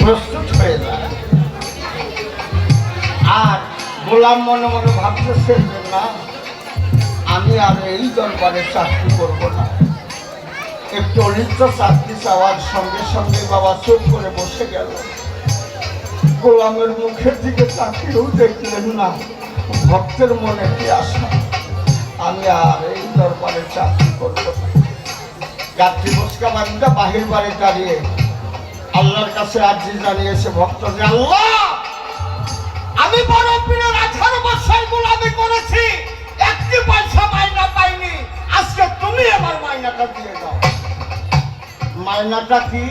প্রস্তুত হয়ে যায়। আর গোলাম মনে মনে ভাবতেছে যে না, আমি আর এই দরবারে চাকরি করব না। একটু অনিত্য চাকরি চাওয়ার সঙ্গে সঙ্গে বাবা চুপ করে বসে গেল। গোলামের মুখের দিকে চাকরিও দেখলেন না। ভক্তের মনে কি আশা, আমি আর এই দরবারে চাকরি করব না। যাত্রী বসকা বাড়িটা বাহির বাড়ি দাঁড়িয়ে আল্লাহর কাছে আর্জি জানিয়েছে ভক্ত যে আল্লাহ, আমি বড় পীরের 18 বছর গোলামি করেছি, একটি পয়সা মাইনা পাইনি, আজকে তুমি আমার মাইনাটা দিয়ে দাও। মাইনাটা কি?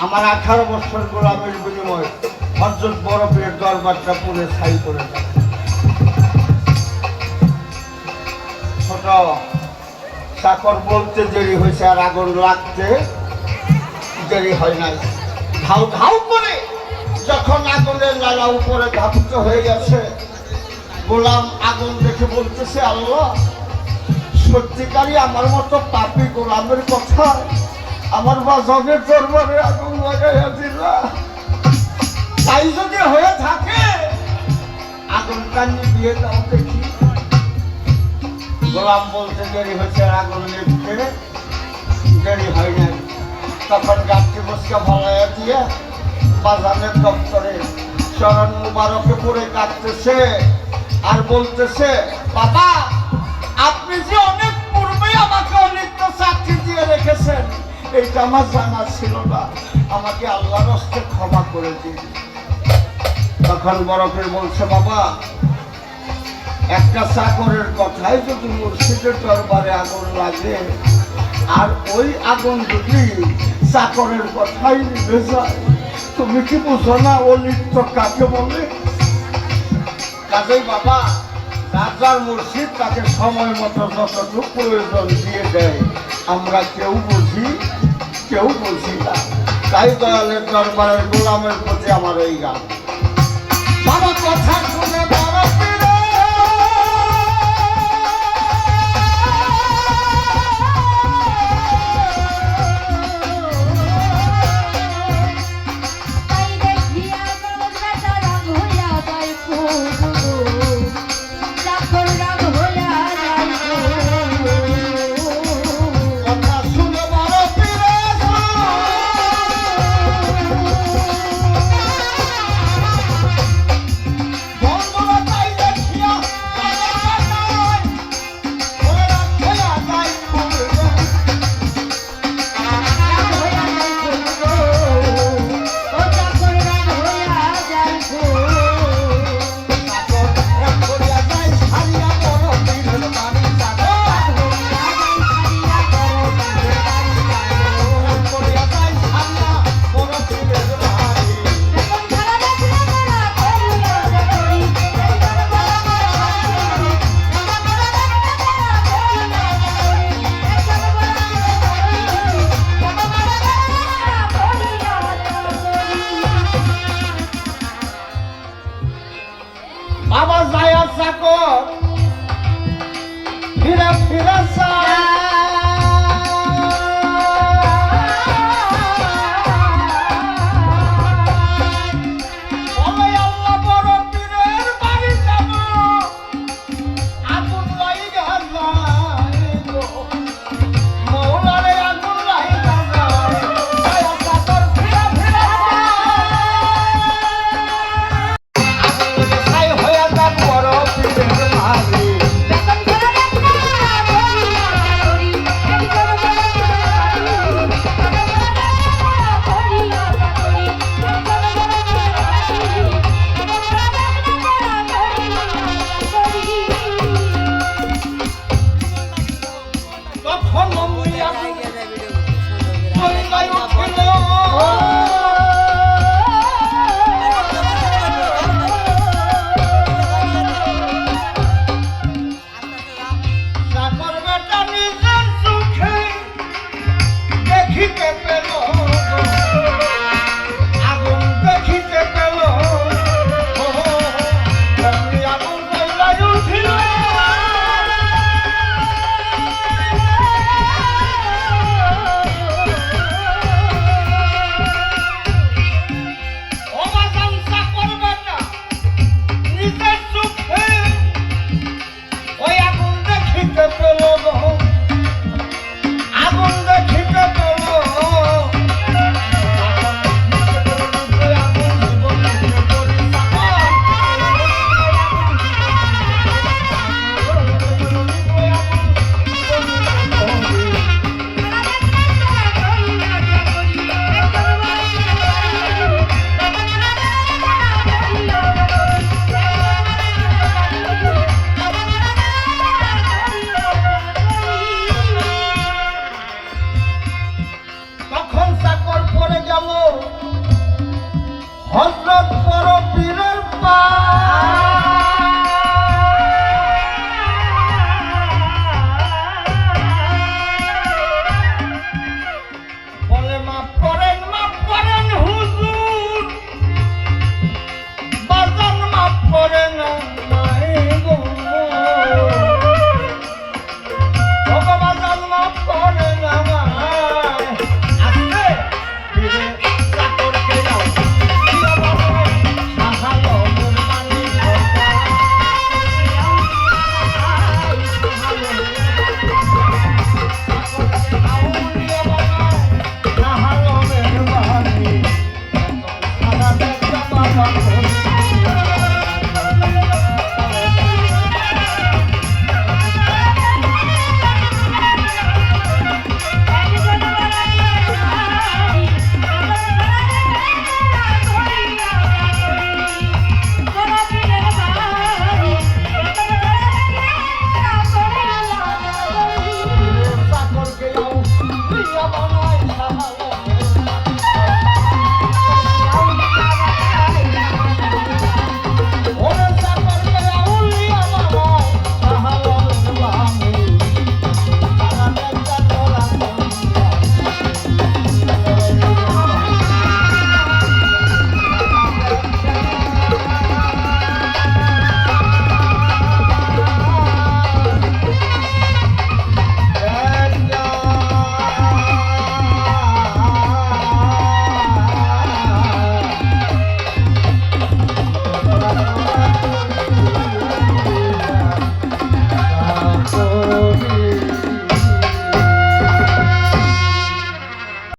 আমার 18 বছর গোলামের বিনিময়ে হযরত বড় পীরের দরবারটা পুরে ছাই করে দাও। ছোট চাকর বলতে দেরি হয়েছে, আর আগুন লাগতে দেরি হয় নাই। ধাউ ধাউ করে যখন আগুনের লালা উপরে ধাপিত হয়ে গেছে, গোলাম আগুন দেখে বলতেছে আল্লাহ, সত্যিকারই আমার মতো পাপী গোলামের কথা আমার বাজানের দরবারে আগুন লাগাইয়া দিলা। তাই যদি হয়ে থাকে আগুনটা নিভিয়ে দাও দেখি। গোলাম বলতে দেরি হয়েছে, আগুন নিভতে দেরি হয় নাই। তখন গাছটি বসকে ভালাইয়া দিয়ে বাজানের দপ্তরে চরণ মুবারকে পড়ে কাটতেছে আর বলতেছে, বাবা আপনি যে অনেক পূর্বেই আমাকে অনিত্য চাকরি দিয়ে রেখেছেন, এইটা আমার জানা ছিল না, আমাকে আল্লাহর হস্তে ক্ষমা করে দিন। তখন বরফের বলছে, বাবা একটা চাকরের কথাই যদি মুর্শিদের দরবারে আগুন লাগে, আর ওই আগুন যদি চাকরের কথাই নিভে যায়, তুমি কি বুঝো না অনিত্য কাকে বলে? কাজেই বাবা, রাজার মুর্শিদ তাকে সময় মতো যতটুকু প্রয়োজন দিয়ে দেয়, আমরা কেউ বুঝি কেউ বুঝি না। তাই দয়ালের দরবারের গোলামের প্রতি আমার এই গান। বাবা কথা